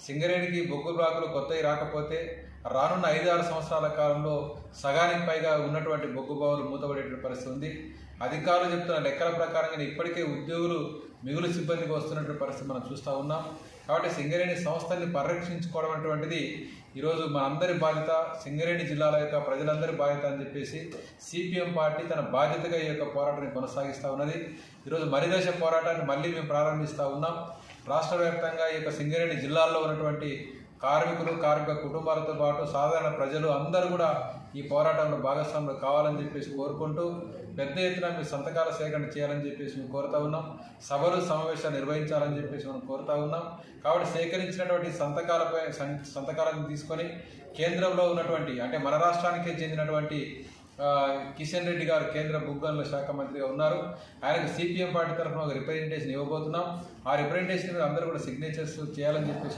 సింగరేణికి బొగ్గు బ్లాకులు కొత్తవి రాకపోతే రానున్న 5-6 సంవత్సరాల కాలంలో సగానికి పైగా ఉన్నటువంటి బొగ్గు బావులు మూతపడేటువంటి పరిస్థితి ఉంది. అధికారులు చెప్తున్న లెక్కల ప్రకారంగా ఇప్పటికే ఉద్యోగులు మిగులు సిబ్బందికి వస్తున్నటువంటి పరిస్థితి మనం చూస్తూ ఉన్నాం. కాబట్టి సింగరేణి సంస్థల్ని పరిరక్షించుకోవడం అటువంటిది ఈరోజు మనందరి బాధ్యత, సింగరేణి జిల్లాల యొక్క ప్రజలందరి బాధ్యత అని చెప్పేసి సిపిఎం పార్టీ తన బాధ్యతగా ఈ యొక్క పోరాటాన్ని కొనసాగిస్తూ ఉన్నది. ఈరోజు మరిదశ పోరాటాన్ని మళ్ళీ మేము ప్రారంభిస్తూ ఉన్నాం. రాష్ట్ర వ్యాప్తంగా ఈ యొక్క సింగరేణి జిల్లాల్లో ఉన్నటువంటి కార్మికులు, కార్మిక కుటుంబాలతో పాటు సాధారణ ప్రజలు అందరూ కూడా ఈ పోరాటంలో భాగస్వాములు కావాలని చెప్పేసి కోరుకుంటూ పెద్ద ఎత్తున మీరు సంతకాల సేకరణ చేయాలని చెప్పేసి మేము కోరుతా ఉన్నాం. సభలు సమావేశాలు నిర్వహించాలని చెప్పేసి మనం కోరుతా ఉన్నాం. కాబట్టి సేకరించినటువంటి సంతకాలను తీసుకొని కేంద్రంలో ఉన్నటువంటి అంటే మన రాష్ట్రానికే చెందినటువంటి కిషన్ రెడ్డి గారు కేంద్ర భూగనుల శాఖ మంత్రిగా ఉన్నారు. ఆయనకు సిపిఎం పార్టీ తరఫున ఒక రిప్రజెంటేషన్ ఇవ్వబోతున్నాం. ఆ రిప్రజెంటేషన్ అందరూ కూడా సిగ్నేచర్స్ చేయాలని చెప్పేసి